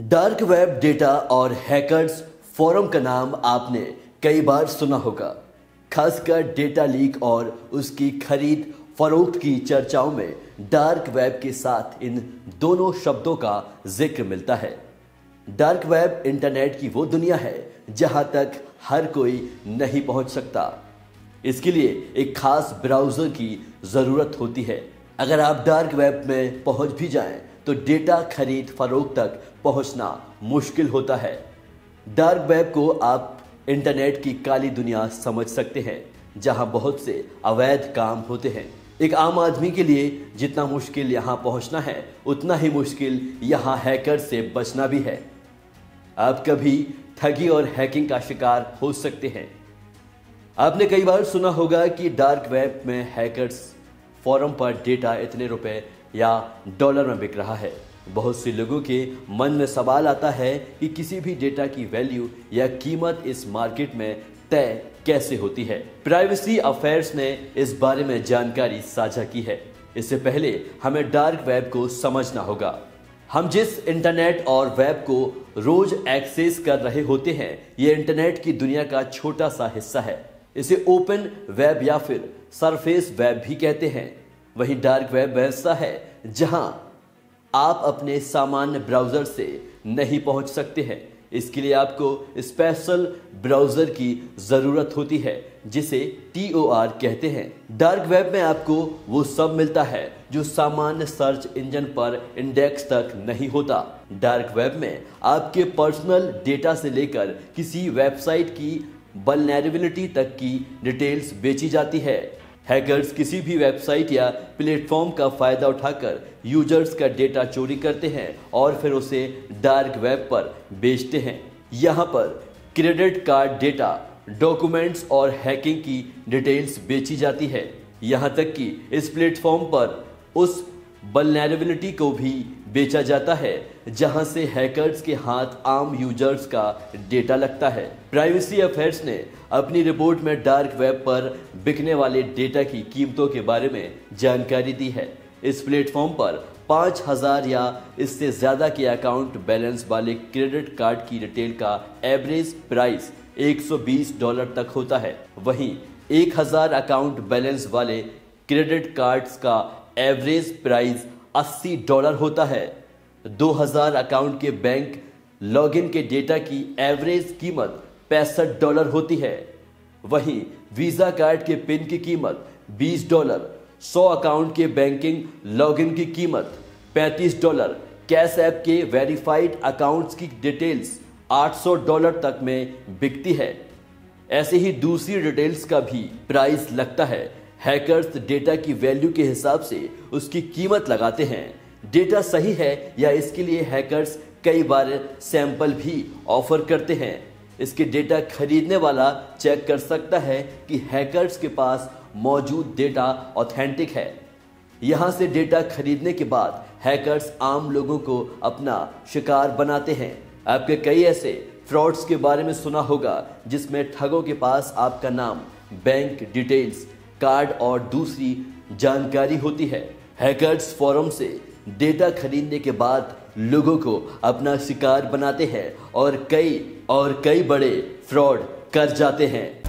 Dark web data और hackers forum का नाम आपने कई बार सुना होगा। खासकर डेटा लीक और उसकी खरीद फरोख्त की चर्चाओं में डार्क वेब के साथ इन दोनों शब्दों का जिक्र मिलता है। डार्क वेब इंटरनेट की वो दुनिया है जहां तक हर कोई नहीं पहुंच सकता। इसके लिए एक खास ब्राउज़र की ज़रूरत होती है। अगर आप डार्क वेब में पहुंच भी जाएं तो डेटा खरीद फरोख्त तक पहुंचना मुश्किल होता है। डार्क वेब को आप इंटरनेट की काली दुनिया समझ सकते हैं जहां बहुत से अवैध काम होते हैं। एक आम आदमी के लिए जितना मुश्किल यहां पहुंचना है उतना ही मुश्किल यहां हैकर से बचना भी है। आप कभी ठगी और हैकिंग का शिकार हो सकते हैं। आपने कई बार सुना होगा कि डार्क वेब में हैकर्स फोरम पर डेटा इतने रुपए या डॉलर में बिक रहा है। बहुत से लोगों के मन में सवाल आता है कि किसी भी डेटा की वैल्यू या कीमत इस मार्केट में तय कैसे होती है। प्राइवेसी अफेयर्स ने इस बारे में जानकारी साझा की है। इससे पहले हमें डार्क वेब को समझना होगा। हम जिस इंटरनेट और वेब को रोज एक्सेस कर रहे होते हैं, ये इंटरनेट की दुनिया का छोटा सा हिस्सा है। इसे ओपन वेब या फिर सरफेस वेब भी कहते हैं। वहीं डार्क वेब वैसा है जहां आप अपने सामान्य ब्राउज़र से नहीं पहुंच सकते हैं। इसके लिए आपको स्पेशल ब्राउज़र की ज़रूरत होती है जिसे TOR कहते हैं। डार्क वेब में आपको वो सब मिलता है जो सामान्य सर्च इंजन पर इंडेक्स तक नहीं होता। डार्क वेब में आपके पर्सनल डेटा से लेकर किसी वेबसाइट की वल्नरेबिलिटी तक की डिटेल्स बेची जाती है। हैकर्स किसी भी वेबसाइट या प्लेटफॉर्म का फायदा उठाकर यूजर्स का डेटा चोरी करते हैं और फिर उसे डार्क वेब पर बेचते हैं। यहाँ पर क्रेडिट कार्ड डेटा, डॉक्यूमेंट्स और हैकिंग की डिटेल्स बेची जाती है। यहाँ तक कि इस प्लेटफॉर्म पर उस वल्नरेबिलिटी को भी बेचा जाता है जहां से हैकर्स के हाथ आम यूजर्स का डेटा लगता है। प्राइवेसी अफेयर्स ने अपनी रिपोर्ट में डार्क वेब पर बिकने वाले डेटा की कीमतों के बारे में जानकारी दी है। इस प्लेटफॉर्म पर 5000 या इससे ज़्यादा के अकाउंट बैलेंस वाले क्रेडिट कार्ड की डिटेल का एवरेज प्राइस $120 तक होता है। वहीं 1000 अकाउंट बैलेंस वाले क्रेडिट कार्ड्स का एवरेज प्राइस $80 होता है। 2000 अकाउंट के बैंक लॉगिन के डेटा की एवरेज कीमत $65 होती है। वहीं वीज़ा कार्ड के पिन की कीमत $20, 100 अकाउंट के बैंकिंग लॉगिन की कीमत $35, कैश ऐप के वेरीफाइड अकाउंट्स की डिटेल्स $800 तक में बिकती है। ऐसे ही दूसरी डिटेल्स का भी प्राइस लगता है। हैकर्स डेटा की वैल्यू के हिसाब से उसकी कीमत लगाते हैं। डेटा सही है या इसके लिए हैकर्स कई बार सैंपल भी ऑफर करते हैं। इसके डेटा खरीदने वाला चेक कर सकता है कि हैकर्स के पास मौजूद डेटा ऑथेंटिक है। यहाँ से डेटा खरीदने के बाद हैकर्स आम लोगों को अपना शिकार बनाते हैं। आपके कई ऐसे फ्रॉड्स के बारे में सुना होगा जिसमें ठगों के पास आपका नाम, बैंक डिटेल्स, कार्ड और दूसरी जानकारी होती है। हैकर्स फोरम से डेटा खरीदने के बाद लोगों को अपना शिकार बनाते हैं और कई बड़े फ्रॉड कर जाते हैं।